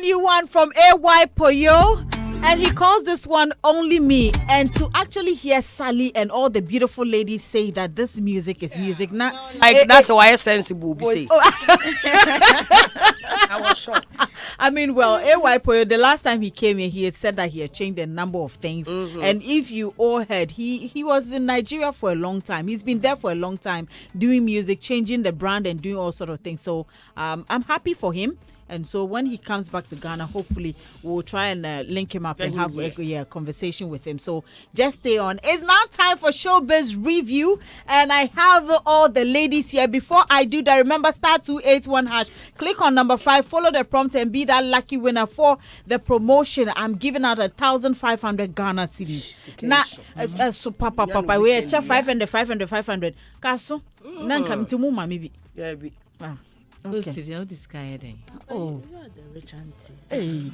new one from AY Poyo. And he calls this one Only Me. And to actually hear Sally and all the beautiful ladies say that this music is music. Now, like that's why it's sensible. I was shocked. I mean, well, AY Poyo, the last time he came here, he had said that he had changed a number of things. And if you all heard, he was in Nigeria for a long time. He's been there for a long time doing music, changing the brand and doing all sort of things. So I'm happy for him. And so when he comes back to Ghana, hopefully we'll try and link him up and have a conversation with him. So just stay on. It's now time for Showbiz Review. And I have all the ladies here. Before I do that, remember *281#. Click on number 5, follow the prompt and be that lucky winner for the promotion. I'm giving out 1,500 Ghana cedis. Now, so papa, we are 500. Kaso, nan come to mama maybe. Yeah, Okay. This guy then. Oh, you are the rich auntie. hey,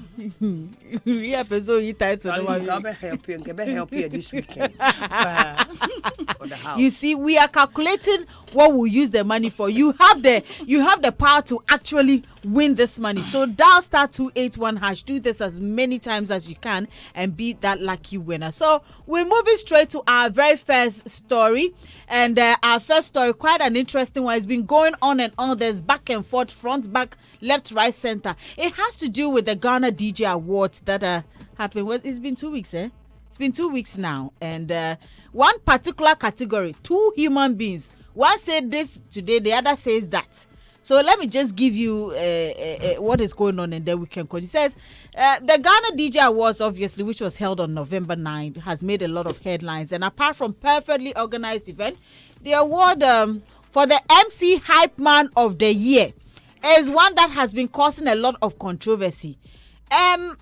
yeah, so you title. I'll help you this weekend. For the house. You see, we are calculating what we'll use the money for. You have the power to actually win this money. So dial *281#. Do this as many times as you can and be that lucky winner. So we're moving straight to our very first story. And our first story, quite an interesting one. It's been going on and on. There's back and forth, front, back, left, right, center. It has to do with the Ghana DJ Awards that happened. It's been 2 weeks, eh? It's been 2 weeks now. And one particular category, 2 human beings. One said this today, the other says that. So let me just give you what is going on and then we can continue. It says the Ghana DJ Awards, obviously, which was held on November 9th, has made a lot of headlines. And apart from perfectly organized event, the award for the MC Hype Man of the Year is one that has been causing a lot of controversy. I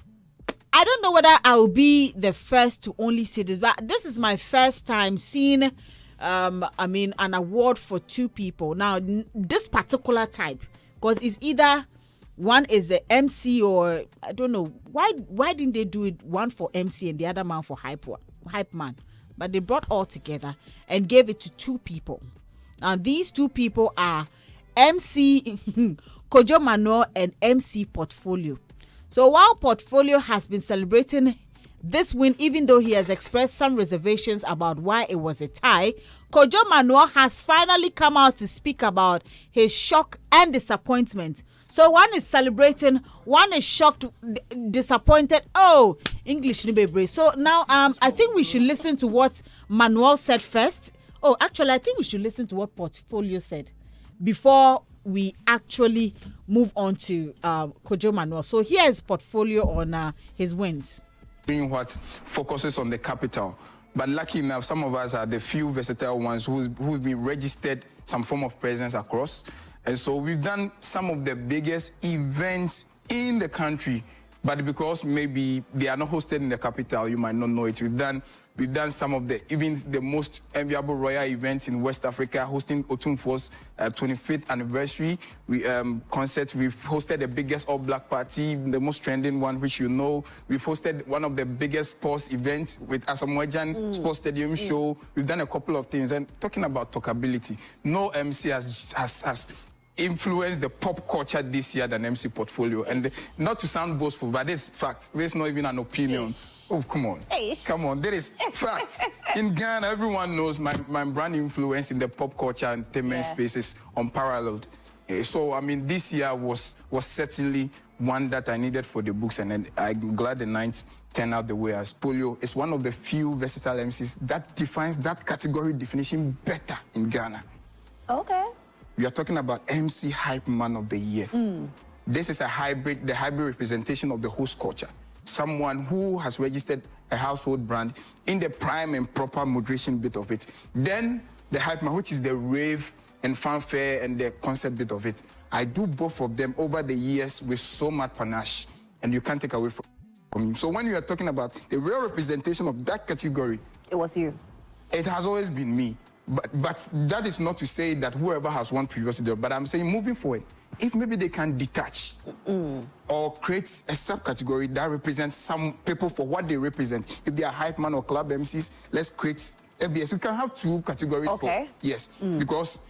don't know whether I will be the first to only see this, but this is my first time seeing an award for 2 people. Now, this particular type, because it's either one is the MC or I don't know why didn't they do it one for MC and the other man for hype man, but they brought all together and gave it to 2 people. Now, these 2 people are MC Kojo Manuel and MC Portfolio. So while Portfolio has been celebrating this win, even though he has expressed some reservations about why it was a tie, Kojo Manuel has finally come out to speak about his shock and disappointment. So one is celebrating, one is shocked, disappointed. Oh, English ni bebre. So now I think we should listen to what Manuel said first. Oh, actually, I think we should listen to what Portfolio said before we actually move on to Kojo Manuel. So here's Portfolio on his wins. What focuses on the capital, but lucky enough, some of us are the few versatile ones who've been registered some form of presence across, and so we've done some of the biggest events in the country, but because maybe they are not hosted in the capital, you might not know it. We've done some of the most enviable royal events in West Africa, hosting Otumfuo's 25th anniversary concert. We've hosted the biggest all-black party, the most trending one, which you know. We've hosted one of the biggest sports events with Asamoah Sports Stadium show. We've done a couple of things. And talking about talkability, no MC has influenced the pop culture this year than MC Portfolio. And not to sound boastful, but this fact. There's not even an opinion. Oh, come on. Hey. Come on. There is facts. In Ghana, everyone knows my brand influence in the pop culture and entertainment space is unparalleled. So, I mean, this year was certainly one that I needed for the books, and I'm glad the night turned out the way as Polio is one of the few versatile MCs that defines that category definition better in Ghana. Okay. We are talking about MC Hype Man of the Year. This is the hybrid representation of the host culture. Someone who has registered a household brand in the prime and proper moderation bit of it. Then the hype man, which is the rave and fanfare and the concert bit of it. I do both of them over the years with so much panache, and you can't take away from him. So when you are talking about the real representation of that category, it was you. It has always been me. But that is not to say that whoever has won previously, but I'm saying moving forward, if maybe they can detach or create a subcategory that represents some people for what they represent. If they are hype man or club MCs, let's create ABS. We can have 2 categories. Okay. Yes, because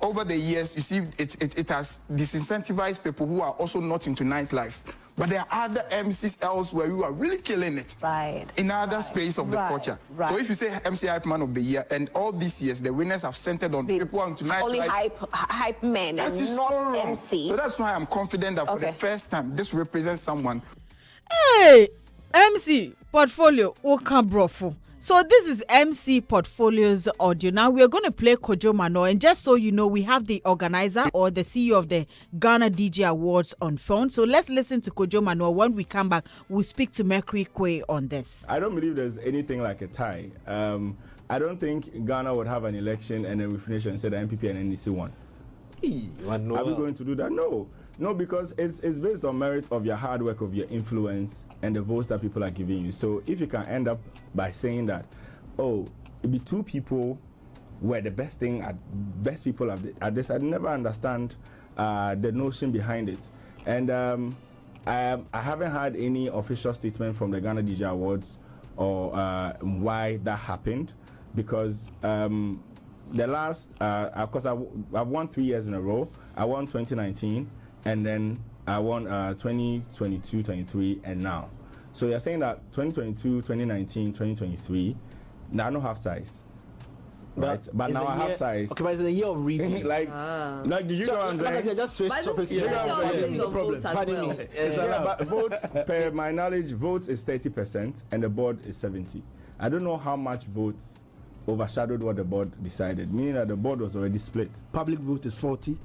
over the years, you see, it has disincentivized people who are also not into nightlife. But there are other MCs elsewhere who are really killing it. Right. In other space of the culture. So if you say MC Hype Man of the Year, and all these years the winners have centered on people on tonight. Only hype men that and is not so wrong. MC. So that's why I'm confident that for the first time this represents someone. Hey, MC Portfolio Okabrofo. So this is MC Portfolio's audio. Now we are going to play Kojo Manuel, and just so you know, we have the organizer or the CEO of the Ghana DJ Awards on phone. So let's listen to Kojo Manuel. When we come back, we'll speak to Mercury Kwe on this. I don't believe there's anything like a tie. I don't think Ghana would have an election and then we finish and say the MPP and NDC won. Are we going to do that? No, because it's based on merit of your hard work, of your influence, and the votes that people are giving you. So if you can end up by saying that, oh, it'd be two people were the best people at this, I never understand the notion behind it. And I haven't had any official statement from the Ghana DJ Awards or why that happened, because the last, of course, I've won 3 years in a row. I won 2019. And then I won 2022, 23, and now. So you're saying that 2022, 2019, 2023, now I don't have size. Right? But now I have size. Okay, but it's a year of review. like, did you know what I'm saying? Just switch topics here. No problem. Pardon me. But votes, per my knowledge, votes is 30% and the board is 70%. I don't know how much votes overshadowed what the board decided, meaning that the board was already split. Public vote is 40.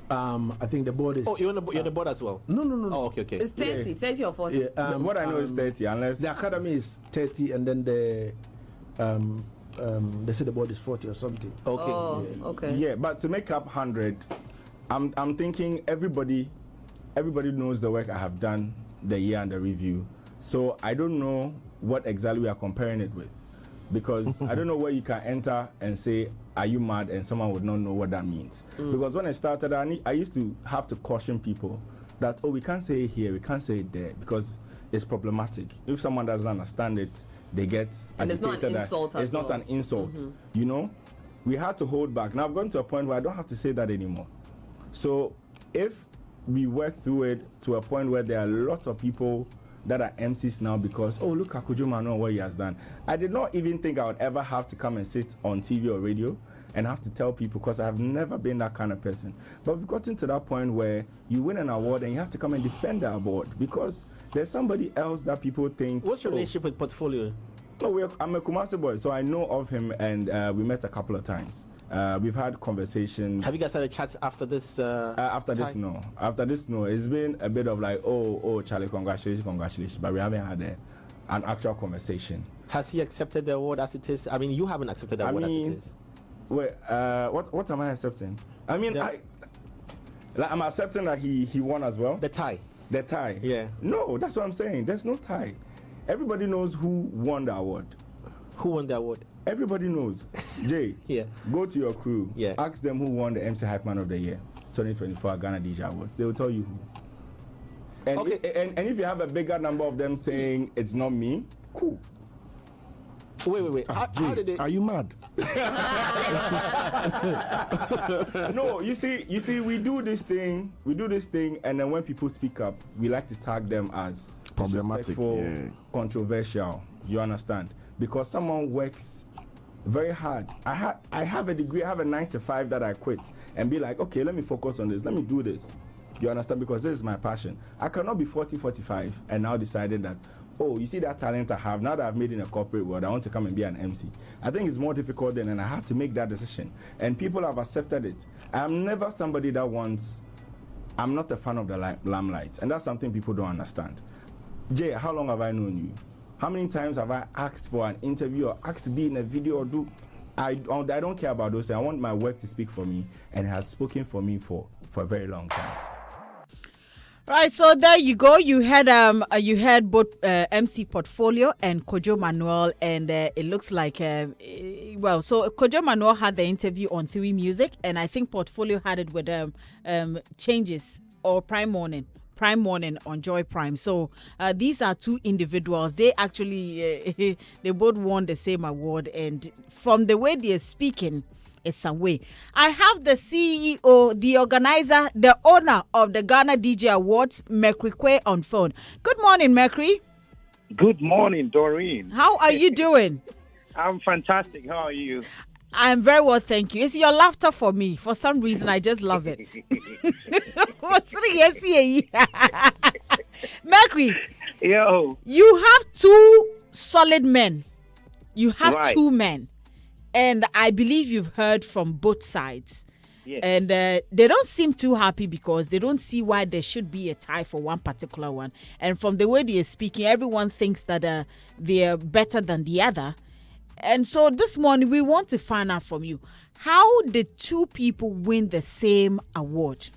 I think the board is. Oh, you're the board as well? No. Oh, okay. It's 30, 30 or 40. Yeah, what I know is 30, unless the academy is 30, and then they say the board is 40 or something. Okay. Oh, okay. Yeah, but to make up 100, I'm thinking everybody knows the work I have done the year under review. So I don't know what exactly we are comparing it with, because I don't know where you can enter and say, are you mad? And someone would not know what that means. Because when I started, I used to have to caution people that, oh, we can't say it here, we can't say it there, because it's problematic. If someone doesn't understand it, they get and agitated. It's not an insult. It's not an insult. You know, we had to hold back. Now I've gone to a point where I don't have to say that anymore. So if we work through it to a point where there are a lot of people that are MCs now because, oh, look at Kojo Manuel, what he has done. I did not even think I would ever have to come and sit on TV or radio and have to tell people, because I have never been that kind of person. But we've gotten to that point where you win an award and you have to come and defend the award because there's somebody else that people think. What's your relationship with Portfolio? Oh, I'm a Kumasi boy, so I know of him, and we met a couple of times. We've had conversations. Have you guys had a chat after this? After this, no. After this, no. It's been a bit of like, oh, Charlie, congratulations. But we haven't had an actual conversation. Has he accepted the award as it is? I mean, you haven't accepted the award as it is. Wait, what am I accepting? I mean, I'm accepting that he won as well. The tie. The tie. Yeah. No, that's what I'm saying. There's no tie. Everybody knows who won the award. Who won the award? Everybody knows. Jay, yeah. Go to your crew. Yeah. Ask them who won the MC Hype Man of the Year 2024 Ghana DJ Awards. They will tell you who. And, okay. and if you have a bigger number of them saying it's not me, cool. Wait. How did they? Are you mad? No, you see, we do this thing, and then when people speak up, we like to tag them as problematic, controversial. You understand? Because someone works very hard. I have a degree, I have a 9 to 5 that I quit and be like, okay, let me focus on this, let me do this. You understand? Because this is my passion. I cannot be 40, 45 and now decided that, oh, you see that talent I have, now that I've made it in a corporate world, I want to come and be an MC. I think it's more difficult then, and I have to make that decision. And people have accepted it. I'm never somebody that I'm not a fan of the limelight, and that's something people don't understand. Jay, how long have I known you? How many times have I asked for an interview or asked to be in a video or do? I don't care about those things. I want my work to speak for me, and it has spoken for me for a very long time. Right, so there you go. You had both MC Portfolio and Kojo Manuel, and it looks like so Kojo Manuel had the interview on 3 Music, and I think Portfolio had it with Changes or Prime Morning on Joy Prime. So these are 2 individuals. They actually they both won the same award, and from the way they're speaking, is some way. I have the CEO, the organizer, the owner of the Ghana DJ Awards, Mercury, on phone. Good morning, Mercury. Good morning, Doreen. How are you doing? I'm fantastic. How are you? I'm very well, thank you. It's your laughter for me. For some reason, I just love it. Mercury, Yo. you have two solid men. You have Right. two men. And I believe you've heard from both sides. Yes. And they don't seem too happy because they don't see why there should be a tie for one particular one. And from the way they're speaking, everyone thinks that they're better than the other. And so this morning, we want to find out from you, how did two people win the same award?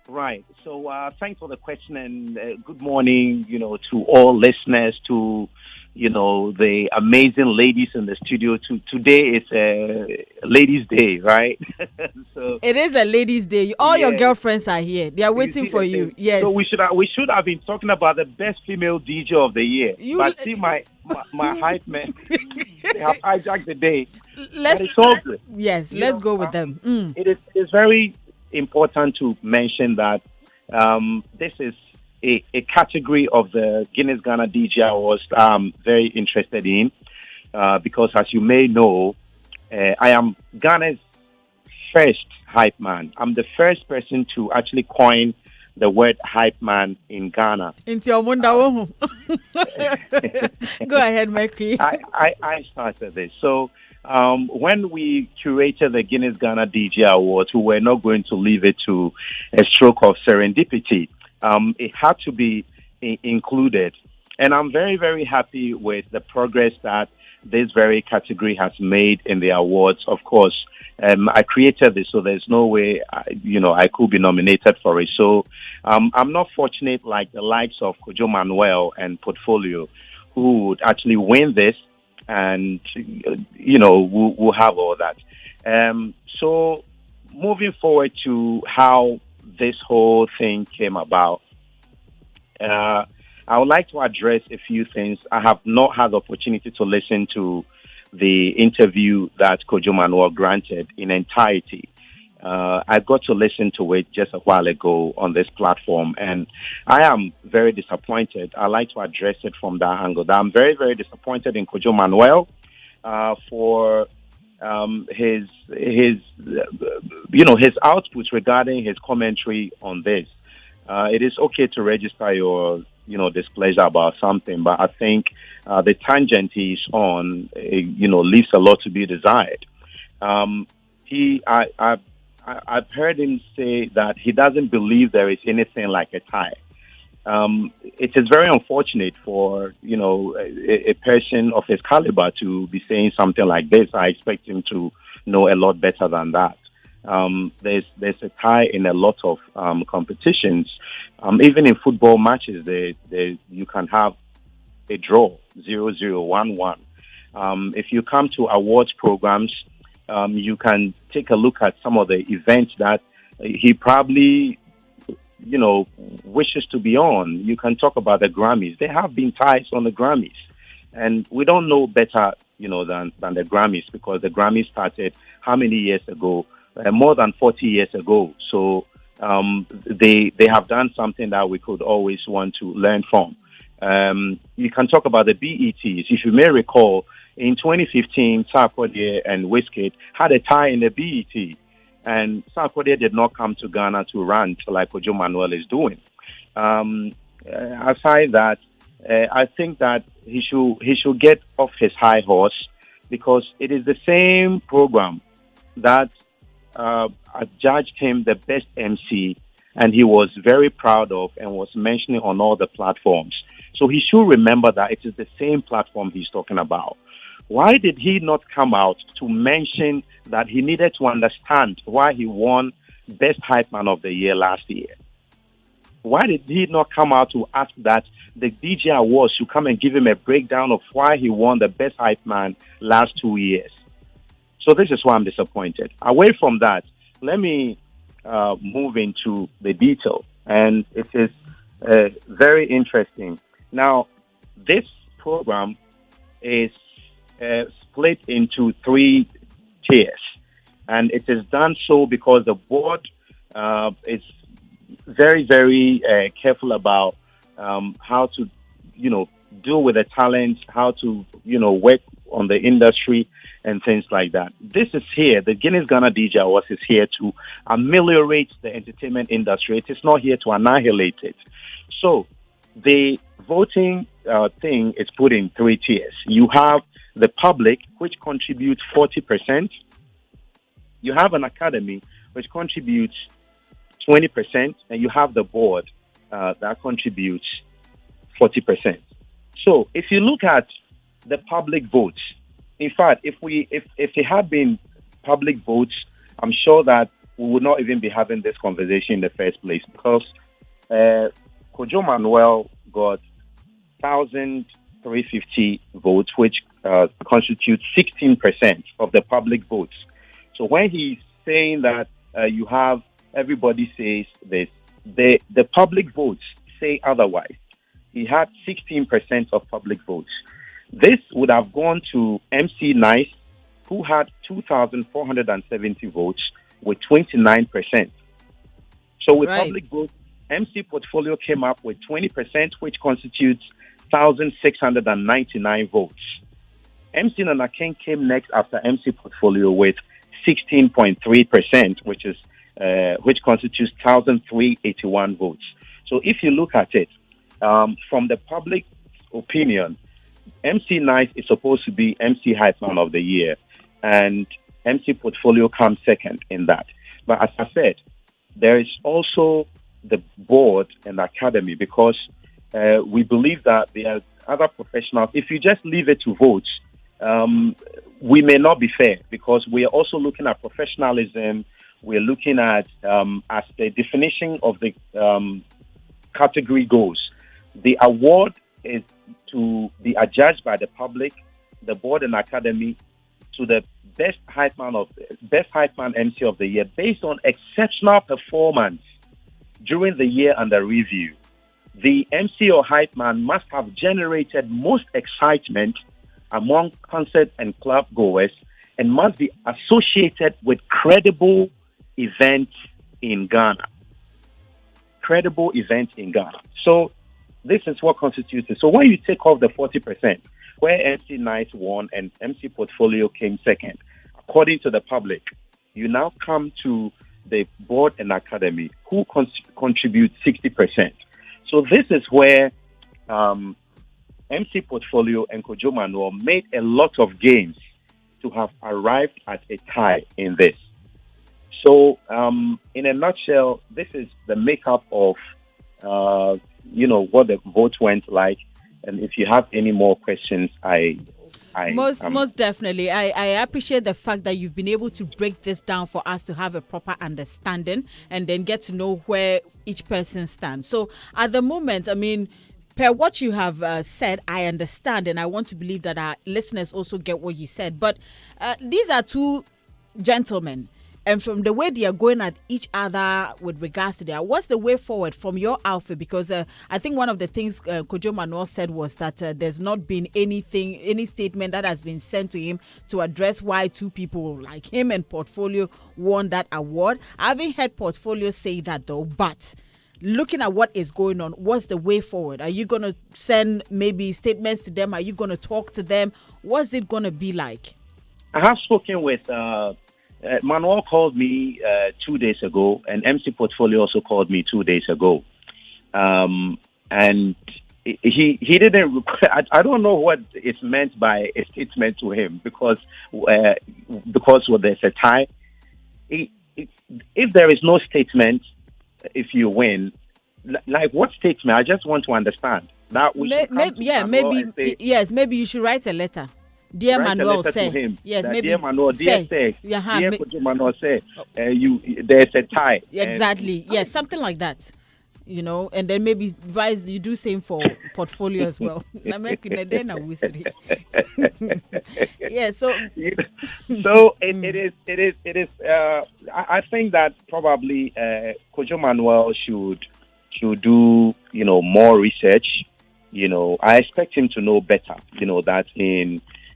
Right. So thanks for the question and good morning, to all listeners, to, the amazing ladies in the studio. Today is a ladies' day, right? So It is a ladies' day. All your girlfriends are here. They are waiting see for the you. thing? Yes. So we should have been talking about the best female DJ of the year. But see, my hype men, they have hijacked the day. But it's all good. Yes, let's go with them. It is very important to mention that this is a category of the Guinness Ghana DJ Awards I'm very interested in because, as you may know, I am Ghana's first hype man. I'm the first person to actually coin the word hype man in Ghana. Into your munda. Go ahead, Mercury. I started this. So when we curated the Guinness Ghana DJ Awards, we were not going to leave it to a stroke of serendipity. It had to be included. And I'm very, very happy with the progress that this very category has made in the awards. Of course, I created this, so there's no way, I could be nominated for it. So I'm not fortunate like the likes of Kojo Manuel and Portfolio, who would actually win this, and we'll have all that. So moving forward to how this whole thing came about, I would like to address a few things. I have not had the opportunity to listen to the interview that Kojo Manuel granted in entirety. I got to listen to it just a while ago on this platform, and I am very disappointed. I like to address it from that angle. That I'm very, very disappointed in Kojo Manuel for his outputs regarding his commentary on this. It is okay to register your displeasure about something, but I think the tangent he's on leaves a lot to be desired. I've heard him say that he doesn't believe there is anything like a tie. It is very unfortunate for a person of his caliber to be saying something like this. I expect him to know a lot better than that. There's a tie in a lot of competitions. Even in football matches, you can have a draw, 0-0, 1-1. If you come to awards programs, you can take a look at some of the events that he probably, wishes to be on. You can talk about the Grammys. There have been ties on the Grammys, and we don't know better, than the Grammys, because the Grammys started how many years ago? More than 40 years ago. So they have done something that we could always want to learn from. You can talk about the BETs. If you may recall, in 2015, Sarkodie and Wizkid had a tie in the BET, and Sarkodie did not come to Ghana to rant like Kojo Manuel is doing. Aside that, I think that he should get off his high horse, because it is the same program that judged him the best MC, and he was very proud of and was mentioning on all the platforms. So he should remember that it is the same platform he's talking about. Why did he not come out to mention that he needed to understand why he won Best Hype Man of the Year last year? Why did he not come out to ask that the DJ Awards should come and give him a breakdown of why he won the Best Hype Man last 2 years? So this is why I'm disappointed. Away from that, let me move into the detail. And it is very interesting. Now, this program is split into 3 tiers. And it is done so because the board is very, very careful about how to, deal with the talents, how to, work on the industry and things like that. This is here. The Guinness Ghana DJ Awards is here to ameliorate the entertainment industry. It is not here to annihilate it. So the voting thing is put in three tiers. You have the public, which contributes 40%. You have an academy, which contributes 20%, and you have the board that contributes 40%. So if you look at the public votes, in fact, if it had been public votes, I'm sure that we would not even be having this conversation in the first place, because Kojo Manuel got 1,350 votes, which constitutes 16% of the public votes. So when he's saying that you have everybody says this, the public votes say otherwise. He had 16% of public votes. This would have gone to MC Nice, who had 2,470 votes with 29%. So with public votes, MC Portfolio came up with 20%, which constitutes 1,699 votes. MC Nana King came next after MC Portfolio with 16.3%, which constitutes 1,381 votes. So if you look at it, from the public opinion, MC Nice is supposed to be MC Hype Man of the Year, and MC Portfolio comes second in that. But as I said, there is also the board and academy, because we believe that there are other professionals. If you just leave it to votes, we may not be fair, because we are also looking at professionalism. We're looking at, as the definition of the category goes, the award is to be adjudged by the public, the board and academy, to the best hype man MC of the year based on exceptional performance during the year under review. The MC or hype man must have generated most excitement among concert and club goers and must be associated with credible events in Ghana. Credible events in Ghana. So this is what constitutes it. So when you take off the 40%, where MC Nice won and MC Portfolio came second, according to the public, you now come to the board and academy, who contribute 60%. So this is where MC Portfolio and Kojo Manuel made a lot of gains to have arrived at a tie in this. So, in a nutshell, this is the makeup of, what the vote went like. And if you have any more questions, most definitely. I appreciate the fact that you've been able to break this down for us to have a proper understanding and then get to know where each person stands. So, at the moment, I mean, per what you have said, I understand, and I want to believe that our listeners also get what you said. But these are two gentlemen. And from the way they are going at each other with regards to that, what's the way forward from your outfit? Because I think one of the things Kojo Manuel said was that there's not been any statement that has been sent to him to address why two people like him and Portfolio won that award. I haven't heard Portfolio say that though, but looking at what is going on, what's the way forward? Are you going to send maybe statements to them? Are you going to talk to them? What's it going to be like? I have spoken with... Manuel called me 2 days ago, and MC Portfolio also called me 2 days ago. And he didn't. I don't know what is meant by a statement to him, because there's a tie. If there is no statement, if you win, like what statement? I just want to understand. That we maybe you should write a letter. Dear Manuel, say yes. Maybe dear Manuel, dear say, dear Kojo Manuel, say there's a tie. Exactly. Yes, something like that. And then maybe advise you do same for Portfolio as well. Yeah. So it is. I think that probably Kojo Manuel should do more research. I expect him to know better. That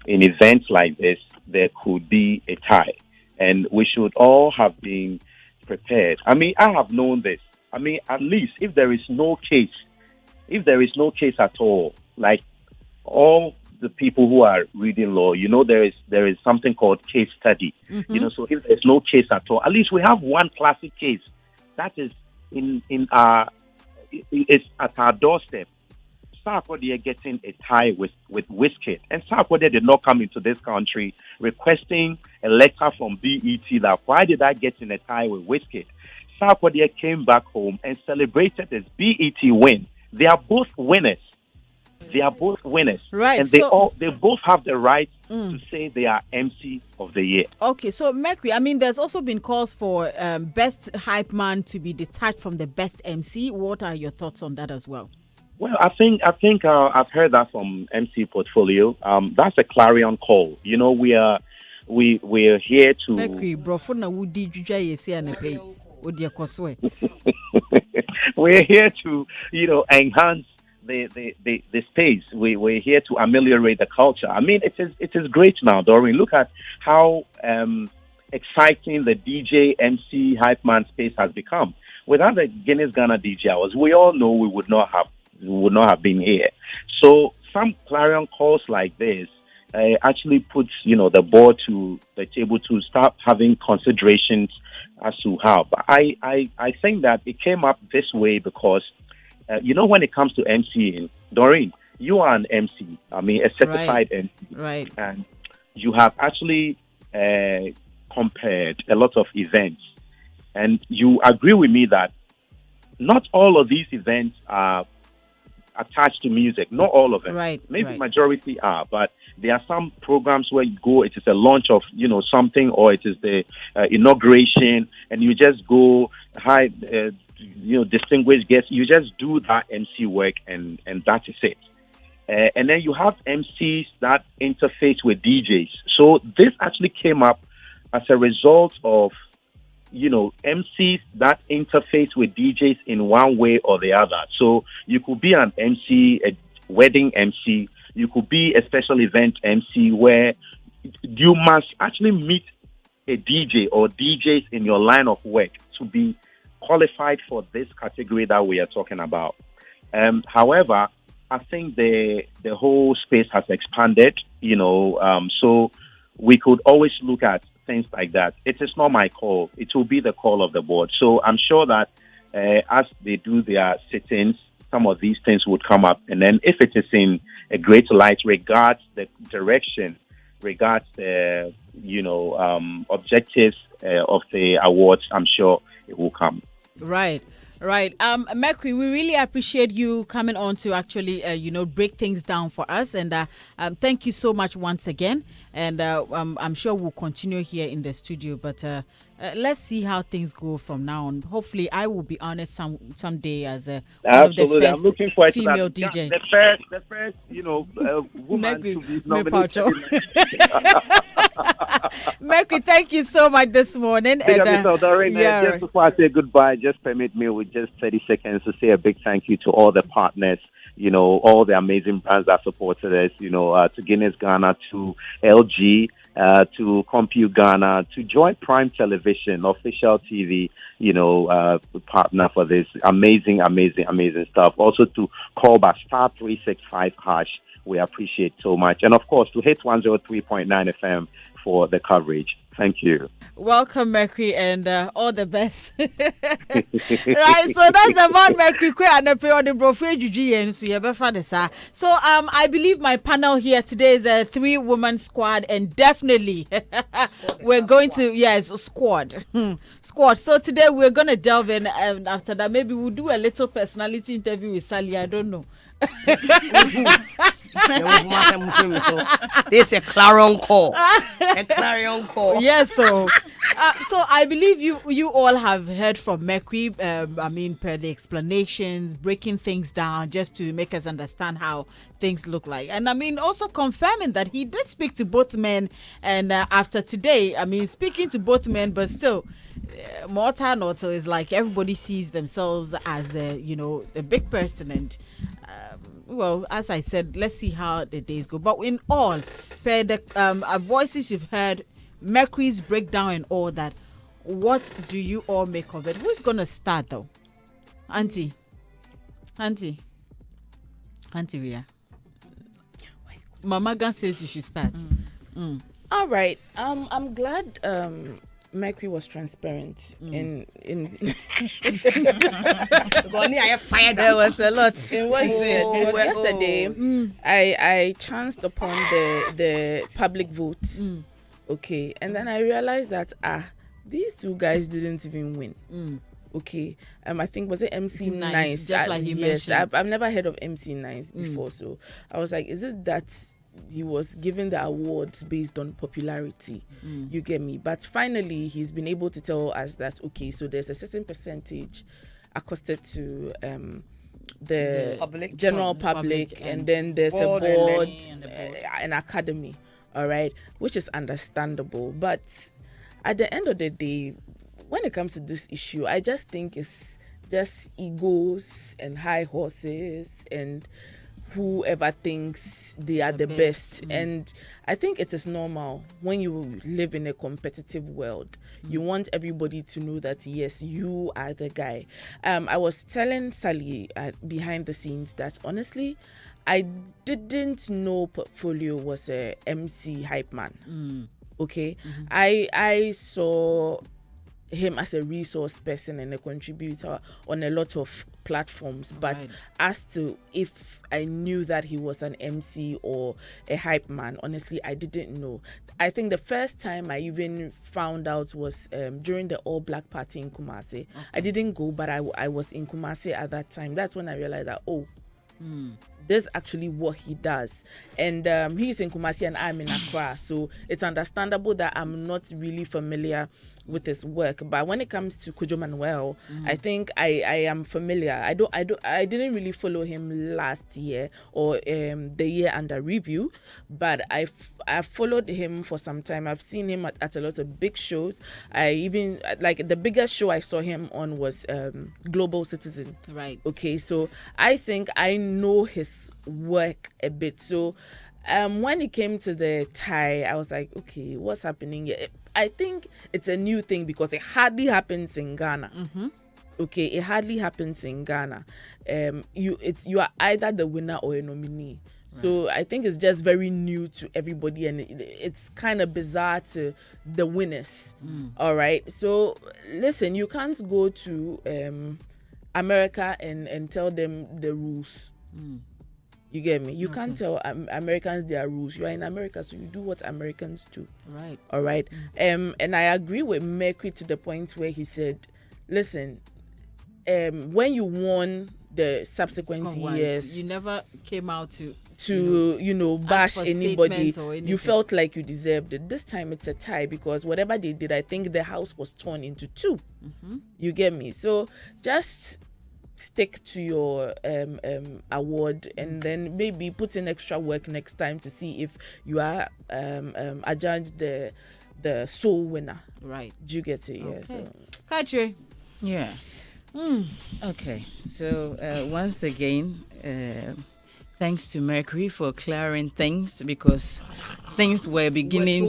in events like this, there could be a tie. and we should all have been prepared. I mean, I have known this. I mean, at least if there is no case at all, like all the people who are reading law, there is something called case study. So if there's no case at all, at least we have one classic case that is in our it's at our doorstep. Sarkodie getting a tie with Wizkid, and Sarkodie did not come into this country requesting a letter from BET that why did I get in a tie with Wizkid. Sarkodie came back home and celebrated his BET win. They are both winners. Right. And they both have the right to say they are MC of the year. Okay, so Mercury, I mean, there's also been calls for best hype man to be detached from the best MC. What are your thoughts on that as well? Well, I think I've heard that from MC Portfolio. That's a clarion call. We're here to. Mercury, bro, for now, would you say and pay? We're here to enhance the space. We're here to ameliorate the culture. I mean, it is great now, Doreen. Look at how exciting the DJ MC hype man space has become. Without the Guinness Ghana DJ hours, we all know we would not have been here. So some clarion calls like this actually puts the board to the table to start having considerations as to how. But I think that it came up this way because when it comes to MCing, Doreen, you are an MC. I mean, a certified MC, right? And you have actually compared a lot of events, and you agree with me that not all of these events are attached to music. Not all of them. Right. Maybe majority are, but there are some programs where you go, it is a launch of, something, or it is the inauguration, and you just go, distinguished guests, you just do that MC work, and that is it. And then you have MCs that interface with DJs. So this actually came up as a result of MCs that interface with DJs in one way or the other. So you could be an MC, a wedding MC. You could be a special event MC where you must actually meet a DJ or DJs in your line of work to be qualified for this category that we are talking about. However, I think the whole space has expanded, so we could always look at things like that. It is not my call. It will be the call of the board. So I'm sure that as they do their sittings, some of these things would come up. And then if it is in a great light, regards the direction, regards the, objectives of the awards, I'm sure it will come. Right. Mercury, we really appreciate you coming on to actually, break things down for us. And thank you so much once again. And I'm sure we'll continue here in the studio. But let's see how things go from now on. Hopefully, I will be honest someday as one of the first I'm looking forward female to that. DJ. The first, woman to be nominated. Mercury, thank you so much this morning. Just before I say goodbye, just permit me with just 30 seconds to say a big thank you to all the partners, all the amazing brands that supported us, to Guinness Ghana, to LG, to Compute Ghana, to Joy Prime Television, official TV, partner for this amazing stuff. Also to call back *365#. We appreciate so much. And of course, to hit 103.9 FM for the coverage. Thank you. Welcome, Mercury, and all the best. Right, so that's the man, Mercury. So I believe my panel here today is a 3-woman squad, and definitely we're going to, squad. Squad. So today we're going to delve in, and after that, maybe we'll do a little personality interview with Sally. I don't know. This is a clarion call. Yes, so I believe you all have heard from Mercury. Per the explanations, breaking things down just to make us understand how things look like, and also confirming that he did speak to both men. And after today, speaking to both men, but still, Morta Noto is like everybody sees themselves as a big person. And well, as I said, let's see how the days go. But in all, per the voices you've heard, Mercury's breakdown and all that, what do you all make of it? Who's gonna start though? Auntie Ria. Mama Gan says you should start. All right. I'm glad Mercury was transparent in There was a lot. in what he said. Because yesterday I chanced upon the public votes. Okay. And then I realized that these two guys didn't even win. Okay. I think was it MC Nice? Just like you yes, mentioned. I've never heard of MC Nice before, so I was like, is it that he was given the awards based on popularity? You get me? But finally, he's been able to tell us that okay, so there's a certain percentage accosted to the Public. general public, and then there's a board and board, then- an academy. All right, which is understandable, but at the end of the day, when it comes to this issue, I just think it's just egos and high horses and whoever thinks they are the best. And I think it is normal when you live in a competitive world. You want everybody to know that, yes, you are the guy. I was telling Sally behind the scenes that honestly, I didn't know Portfolio was a MC hype man. Okay. I saw him as a resource person and a contributor on a lot of platforms, but as to if I knew that he was an MC or a hype man, honestly I didn't know. I think the first time I even found out was during the All Black Party in Kumasi. I didn't go, but I was in Kumasi at that time. That's when I realized that this is actually what he does. And he's in Kumasi and I'm in Accra, so it's understandable that I'm not really familiar with his work. But when it comes to Kojo Manuel, I think I am familiar. I didn't really follow him last year or the year under review, but I followed him for some time. I've seen him at a lot of big shows. I even like the biggest show I saw him on was Global Citizen. Right. Okay, so I think I know his work a bit. So when it came to the tie, I was like, okay, what's happening here? I think it's a new thing because it hardly happens in Ghana. Okay, it hardly happens in Ghana. You are either the winner or a nominee. So I think it's just very new to everybody, and it's kind of bizarre to the winners. All right. So listen, you can't go to America and tell them the rules. You get me? You can't tell Americans their rules. You are in America, so you do what Americans do. Right. All right. And I agree with Mercury to the point where he said, listen, when you won the subsequent years, you never came out to bash for anybody. statements or anything. You felt like you deserved it. This time it's a tie because whatever they did, I think the house was torn into two. You get me? So just stick to your award and then maybe put in extra work next time to see if you are adjudged the sole winner. Right. Do you get it? Okay. Yeah. So. Katre. Yeah. Okay. So once again, thanks to Mercury for clearing things because things were beginning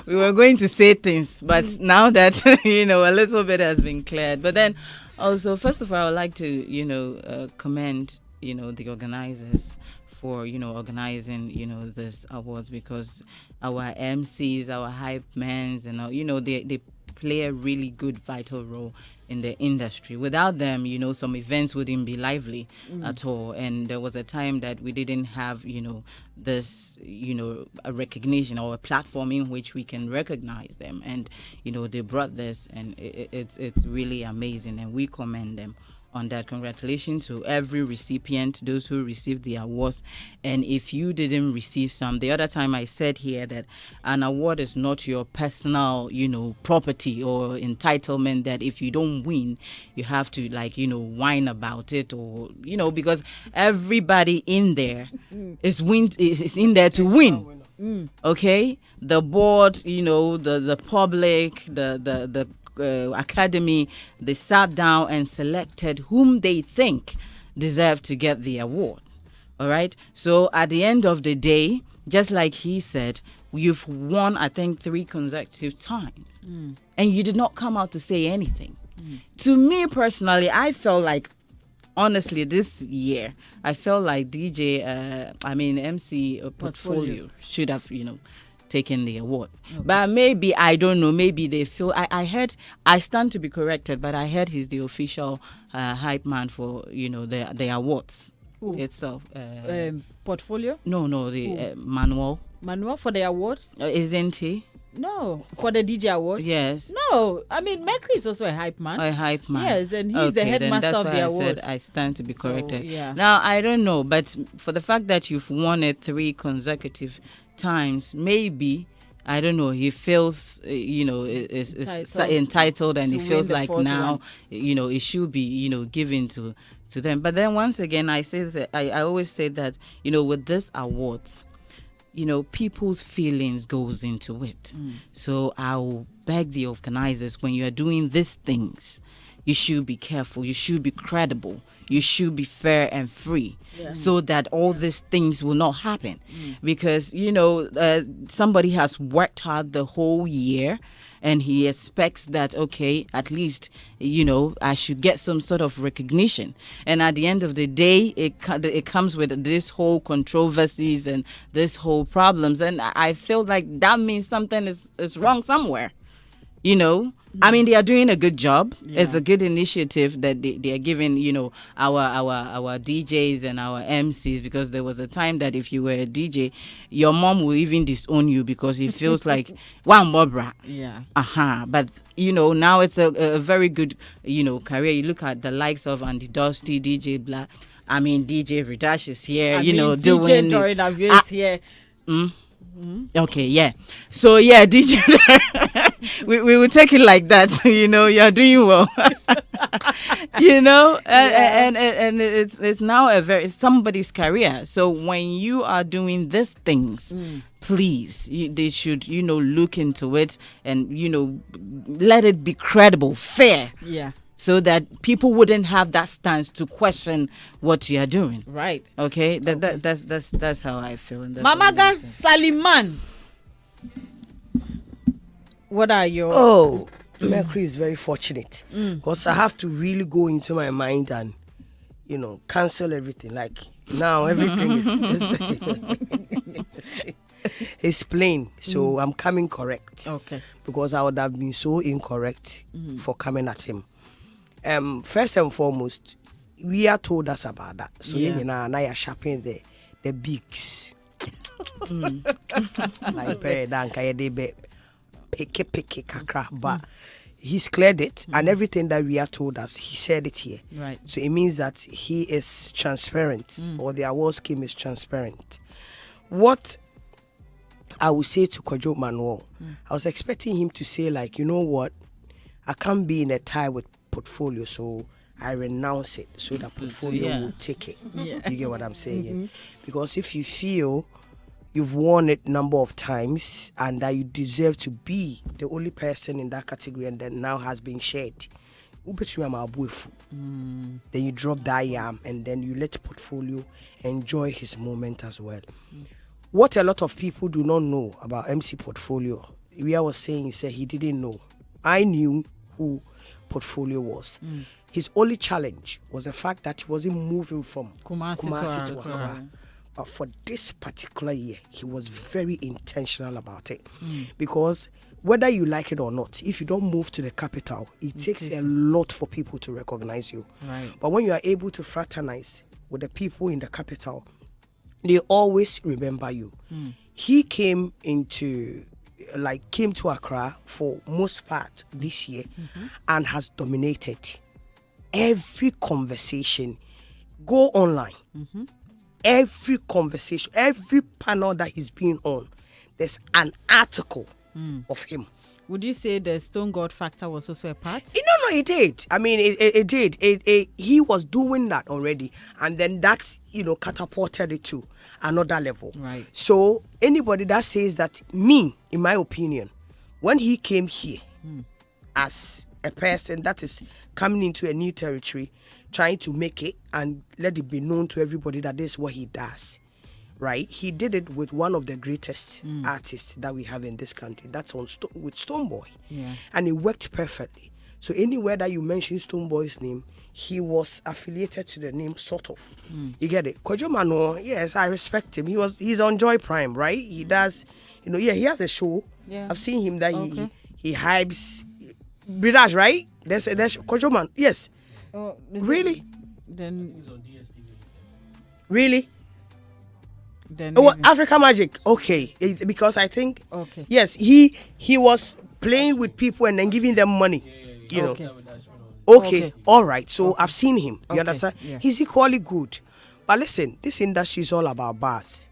we were going to say things, but now that a little bit has been cleared. But then also, first of all, I would like to commend the organizers for organizing this awards, because our MCs, our hype men, they play a really good vital role in the industry. Without them, some events wouldn't be lively at all. And there was a time that we didn't have, this, a recognition or a platform in which we can recognize them. And, they brought this, and it's really amazing, and we commend them on that. Congratulations to every recipient, those who received the awards. And if you didn't receive some, the other time I said here that an award is not your personal, property or entitlement, that if you don't win, you have to whine about it, or, because everybody in there is in there to win. Okay? The board, the public, the academy, they sat down and selected whom they think deserve to get the award. All right. So at the end of the day, just like he said, you've won, I think, 3 consecutive times, and you did not come out to say anything. To me personally, I felt like, honestly, this year, I felt like MC portfolio should have, taken the award. Okay. But maybe, I don't know, maybe they feel, I heard, I stand to be corrected, but I heard he's the official hype man for, the awards. Ooh. Itself. Portfolio? No, the Manuel. Manuel for the awards? Isn't he? No, for the DJ awards? Yes. No, I mean, Mercury is also a hype man. A hype man. Yes, and he's the headmaster of the awards. That's why I said I stand to be corrected. Yeah. Now, I don't know, but for the fact that you've won it 3 consecutive times, maybe, I don't know, he feels, is entitled, and he feels like now, it should be, given to them. But then once again, I say that, I always say that, with this awards, people's feelings goes into it. So I'll beg the organizers, when you are doing these things, you should be careful, you should be credible, you should be fair and free, so that all these things will not happen. Because, somebody has worked hard the whole year, and he expects that, okay, at least, I should get some sort of recognition. And at the end of the day, it comes with this whole controversies and this whole problems. And I feel like that means something is wrong somewhere. I mean, they are doing a good job. Yeah. It's a good initiative that they are giving, our DJs and our MCs, because there was a time that if you were a DJ, your mom will even disown you because it feels like, one more bra. Yeah. But, now it's a very good, career. You look at the likes of Andy Dusty, DJ Black. I mean, DJ Ridash is here, doing DJ Dorin is here. Okay, yeah. So, yeah, DJ, we will take it like that. You're doing well. And it's now it's somebody's career. So when you are doing these things, please, they should, look into it and, let it be credible, fair. Yeah. So that people wouldn't have that stance to question what you are doing. Right. Okay? That's how I feel. Mamaga Saliman. What are your... Oh, Mercury is very fortunate. Because I have to really go into my mind and, cancel everything. Like, now everything is plain. So I'm coming correct. Okay. Because I would have been so incorrect for coming at him. First and foremost, we are told us about that. So now you're shopping the bigs. Like picky kakra, but he's cleared it, and everything that we are told us, he said it here. Right. So it means that he is transparent, or the award scheme is transparent. What I would say to Kojo Manuel, I was expecting him to say, like, you know what, I can't be in a tie with portfolio, so I renounce it so that portfolio will take it. Yeah. You get what I'm saying? Because if you feel you've won it number of times and that you deserve to be the only person in that category, and then now has been shared, then you drop that yam and then you let portfolio enjoy his moment as well. What a lot of people do not know about MC Portfolio, we was saying, he said he didn't know. I knew who Portfolio was. His only challenge was the fact that he wasn't moving from Kumasi to Accra. But for this particular year, he was very intentional about it. Because whether you like it or not, if you don't move to the capital, it takes a lot for people to recognize you. Right. But when you are able to fraternize with the people in the capital, they always remember you. He came to Accra for most part this year and has dominated every conversation. Go online. Every conversation, every panel that he's been on, there's an article of him. Would you say the Stone God factor was also a part? No, it did. I mean, it did. He was doing that already, and then that's, catapulted it to another level. Right. So anybody that says that, me, in my opinion, when he came here as a person that is coming into a new territory, trying to make it and let it be known to everybody that this is what he does, right? He did it with one of the greatest artists that we have in this country. That's with Stoneboy. Yeah. And it worked perfectly. So anywhere that you mention Stoneboy's name, he was affiliated to the name, sort of. You get it? Kojo Manuel, yes, I respect him. He's on Joy Prime, right? He does, he has a show. Yeah. I've seen him that he hypes British, right? There's Kojo Man. Yes. Oh, really? Then Really? then Oh, Africa Magic. Okay. Because I think yes, he was playing with people and then giving them money. Okay. All right. So I've seen him. You understand? Yeah. He's equally good. But listen, this industry is all about bars,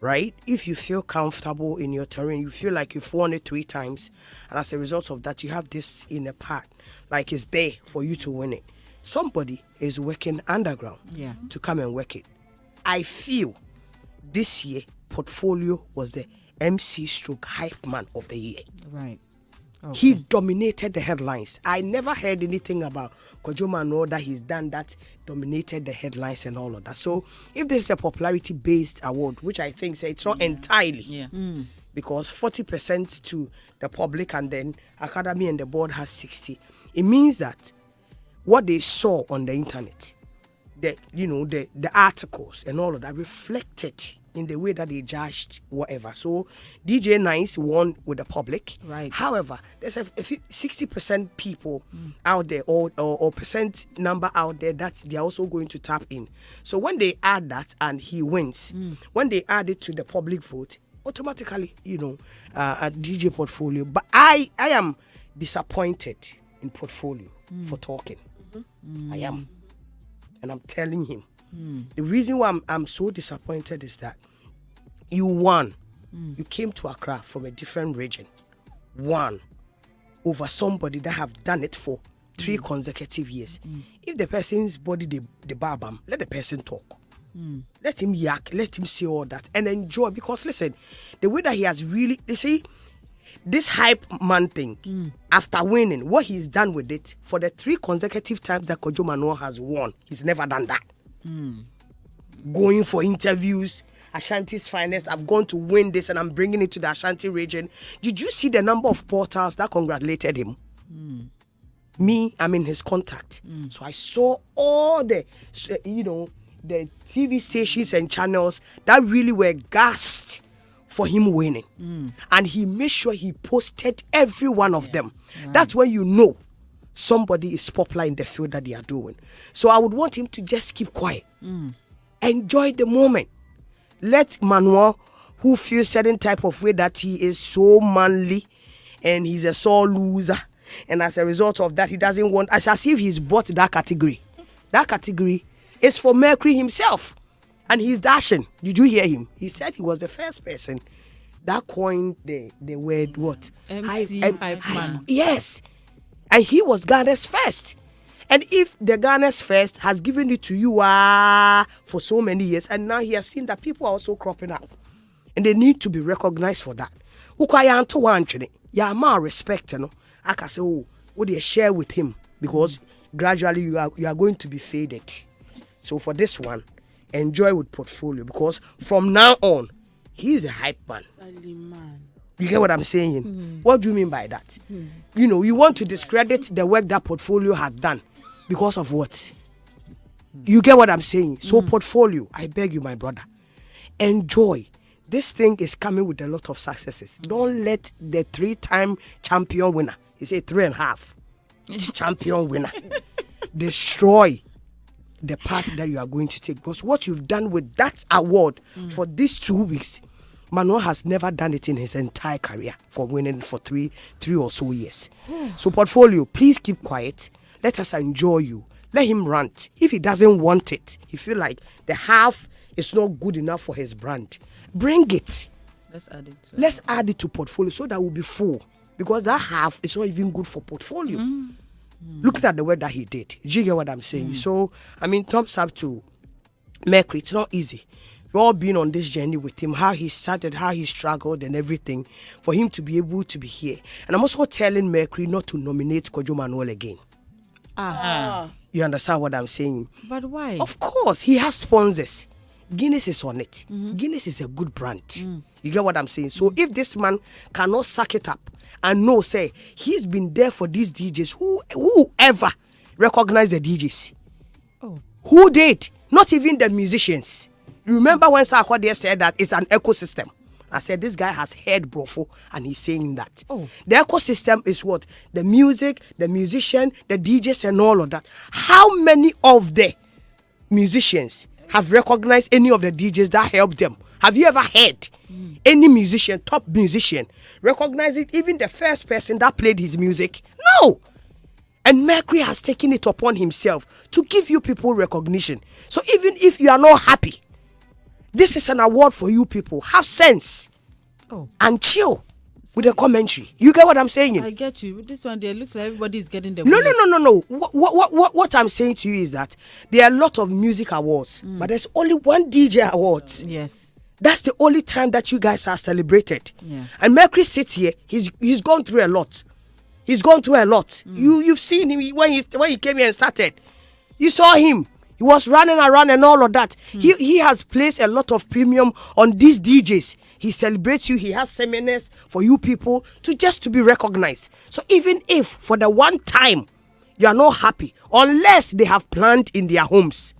right? If you feel comfortable in your terrain, you feel like you've won it 3 times, and as a result of that, you have this in a part, like it's there for you to win it. Somebody is working underground to come and work it. I feel this year, Portfolio was the MC stroke hype man of the year. Right. Okay. He dominated the headlines. I never heard anything about Kojo Manuel that he's done that dominated the headlines and all of that. So if this is a popularity-based award, which I think it's not entirely, because 40% to the public and then Academy and the board has 60, it means that what they saw on the internet, the articles and all of that reflected in the way that they judged whatever. So DJ Nice won with the public. Right. However, there's a 60% people out there or percent number out there that they're also going to tap in. So when they add that and he wins, when they add it to the public vote, automatically, a DJ Portfolio. But I am disappointed in Portfolio for talking. I am. And I'm telling him. The reason why I'm so disappointed is that you won. You came to Accra from a different region. Won over somebody that have done it for 3 consecutive years. If the person's body the barbam, let the person talk. Let him yak, let him say all that and enjoy. Because listen, the way that he has really, they say, this hype man thing, after winning, what he's done with it for the 3 consecutive times that Kojo Manuel has won, he's never done that. Going for interviews, Ashanti's finest, I've gone to win this and I'm bringing it to the Ashanti region. Did you see the number of portals that congratulated him? Me, I'm in his contact. So I saw all the TV stations and channels that really were gassed for him winning. And he made sure he posted every one of them. Right. That's when you know somebody is popular in the field that they are doing. So I would want him to just keep quiet. Enjoy the moment. Let Manuel, who feels certain type of way that he is so manly and he's a sore loser, and as a result of that, he doesn't want, as if he's bought that category. That category is for Mercury himself. And he's dashing. Did you hear him? He said he was the first person that coined the word what? MC hype man. Yes. And he was Ghana's first. And if the Ghana's first has given it to you for so many years, and now he has seen that people are also cropping up, and they need to be recognized for that. Yeah, man, respect, I can say, would you share with him? Because gradually you are going to be faded. So for this one, enjoy with Portfolio, because from now on, he's a hype man. You get what I'm saying? What do you mean by that? You want to discredit the work that Portfolio has done because of what? You get what I'm saying? So Portfolio, I beg you, my brother, enjoy. This thing is coming with a lot of successes. Don't let the 3-time champion winner, he said 3.5 champion winner, destroy the path that you are going to take. Because what you've done with that award for these 2 weeks, Manuel has never done it in his entire career for winning for three or so years. So Portfolio, please keep quiet. Let us enjoy you. Let him rant. If he doesn't want it, he feel like the half is not good enough for his brand, bring it. Let's add it to Portfolio so that we'll be full. Because that half is not even good for Portfolio. Looking at the work that he did. Do you get what I'm saying? So, thumbs up to Mercury. It's not easy. We've all been on this journey with him, how he started, how he struggled and everything, for him to be able to be here. And I'm also telling Mercury not to nominate Kojo Manuel again. You understand what I'm saying? But why? Of course, he has sponsors. Guinness is on it. Guinness is a good brand. You get what I'm saying? So if this man cannot suck it up and know, say, he's been there for these DJs, whoever recognize the DJs? Oh. Who did? Not even the musicians. Remember when Sarkodie said that it's an ecosystem? I said, this guy has heard Brofo and he's saying that. Oh. The ecosystem is what? The music, the musician, the DJs and all of that. How many of the musicians have recognized any of the DJs that helped them? Have you ever heard any musician, top musician, recognizing even the first person that played his music? No. And Mercury has taken it upon himself to give you people recognition. So even if you are not happy, this is an award for you people. Have sense and chill with the commentary. You get what I'm saying? I get you. With this one, there looks like everybody's getting the No. What I'm saying to you is that there are a lot of music awards, but there's only one DJ award. Yes. That's the only time that you guys are celebrated. Yeah. And Mercury sits here. He's gone through a lot. He's gone through a lot. You've seen him when he came here and started. You saw him. He was running around and all of that. He has placed a lot of premium on these DJs. He celebrates you. He has seminars for you people to be recognized. So even if for the one time you are not happy, unless they have planned in their homes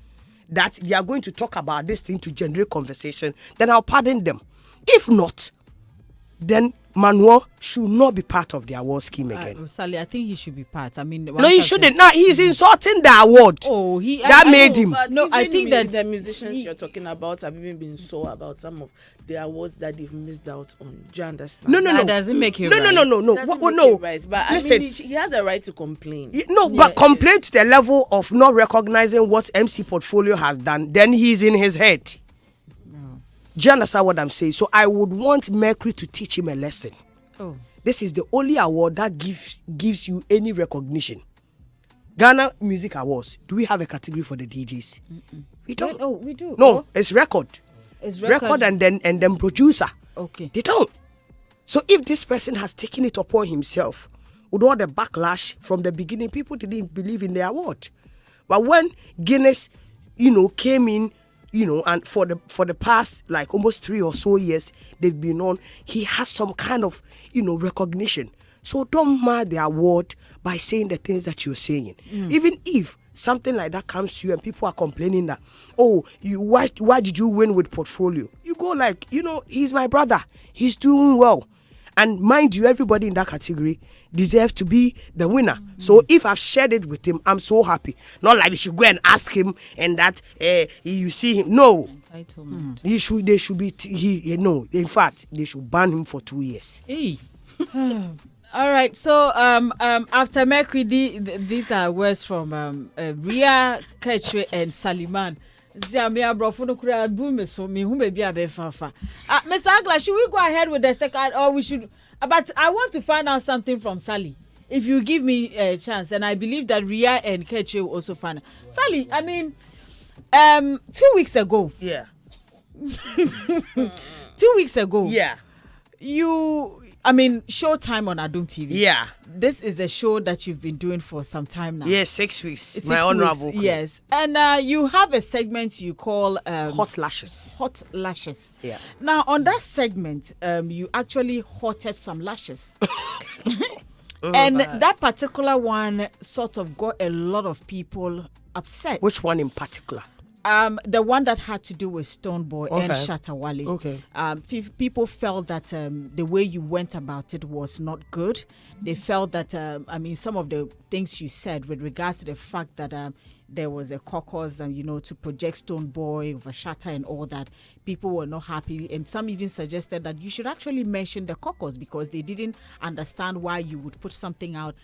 that they are going to talk about this thing to generate conversation, then I'll pardon them. If not, then Manuel should not be part of the award scheme again. Sally, I think he should be part. I mean, no, he shouldn't. No, he's insulting the award. Oh, made him. No, I think that the musicians you're talking about have even been sore about some of the awards that they've missed out on. Do you understand? No. That doesn't make it right. No. No. Right. But listen, I mean, he has a right to complain. But complain to the level of not recognizing what MC Portfolio has done, then he's in his head. Do you understand what I'm saying? So I would want Mercury to teach him a lesson. Oh. This is the only award that gives you any recognition. Ghana Music Awards. Do we have a category for the DJs? We don't. Oh, we do. No, it's record. It's record and then producer. Okay. They don't. So if this person has taken it upon himself, with all the backlash from the beginning, people didn't believe in the award. But when Guinness, came in, and for the past like almost 3 or so years they've been on, he has some kind of recognition. So don't mar the award by saying the things that you're saying. Even if something like that comes to you and people are complaining that, why did you win with Portfolio? You go like, he's my brother, he's doing well. And mind you, everybody in that category deserves to be the winner. So if I've shared it with him, I'm so happy. Not like we should go and ask him and that you see him. No. Entitlement. They should be. In fact, they should ban him for 2 years. Hey. All right. So after Mercury, these are words from Ria, Ketche, and Saliman. Mr. Agla, should we go ahead with the second, or we should? But I want to find out something from Sally. If you give me a chance, and I believe that Ria and Ketche will also find out. Sally, I mean, 2 weeks ago. Yeah. 2 weeks ago. Yeah. Showtime on Adum TV. Yeah. This is a show that you've been doing for some time now. Yes, 6 weeks. It's my 6 honorable. weeks, yes. And you have a segment you call Hot Lashes. Hot Lashes. Yeah. Now, on that segment, you actually hotted some lashes. And that particular one sort of got a lot of people upset. Which one in particular? The one that had to do with Stoneboy and Shatawale. Okay. People felt that the way you went about it was not good. They felt that, some of the things you said with regards to the fact that there was a caucus and, to project Stoneboy over Shatta and all that, people were not happy. And some even suggested that you should actually mention the caucus because they didn't understand why you would put something out.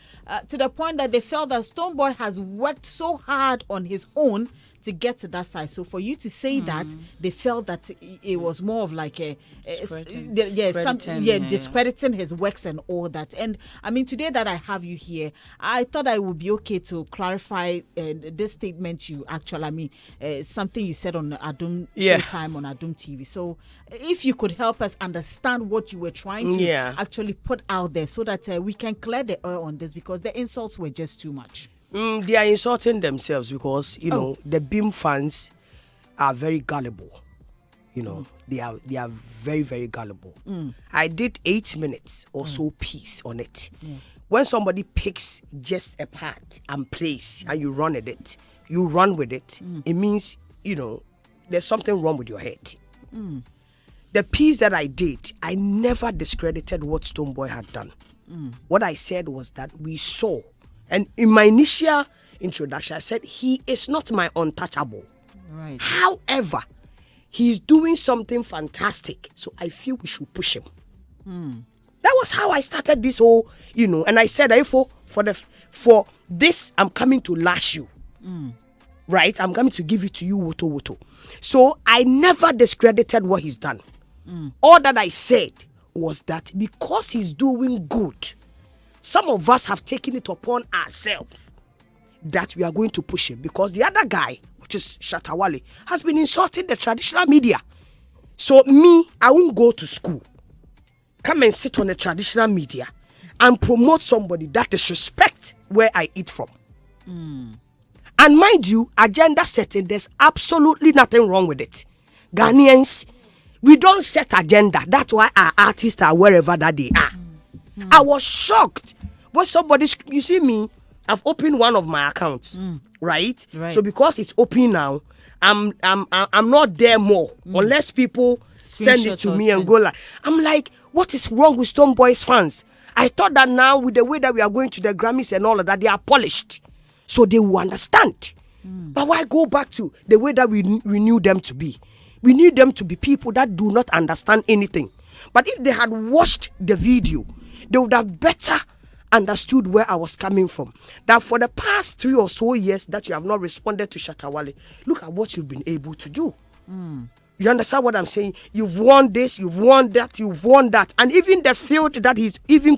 To the point that they felt that Stoneboy has worked so hard on his own to get to that side. So for you to say that, they felt that it was more of like discrediting his works and all that. And today that I have you here, I thought I would be okay to clarify this statement you actually, something you said on Adum Showtime on Adum TV. So if you could help us understand what you were trying to actually put out there so that we can clear the air on this, because the insults were just too much. They are insulting themselves because, the Beam fans are very gullible. You know, they are very, very gullible. I did 8 minutes or so piece on it. When somebody picks just a part and plays and you run with it, it means, you know, there's something wrong with your head. The piece that I did, I never discredited what Stonebwoy had done. What I said was that we saw, and in my initial introduction, I said he is not my untouchable. Right. However, he's doing something fantastic, so I feel we should push him. That was how I started this whole, you know, and I said, for this, I'm coming to lash you. Right? I'm coming to give it to you, woto. So I never discredited what he's done. All that I said was that because he's doing good, some of us have taken it upon ourselves that we are going to push him, because the other guy, which is Shatawale, has been insulting the traditional media. So me, I won't go to school, come and sit on the traditional media and promote somebody that disrespect where I eat from. And mind you, agenda setting, there's absolutely nothing wrong with it. Ghanaians, we don't set agenda. That's why our artists are wherever that they are. I was shocked when you see me, I've opened one of my accounts, right? So because it's open now, I'm not there more unless people send it to me and go like, I'm like, what is wrong with Stonebwoy's fans? I thought that now with the way that we are going to the Grammys and all of that, they are polished, so they will understand. But why go back to the way that we knew them to be? We need them to be people that do not understand anything. But if they had watched the video, they would have better understood where I was coming from. That for the past 3 or so years that you have not responded to Shatawale, look at what you've been able to do. You understand what I'm saying? You've won this, you've won that, you've won that. And even the field that he's even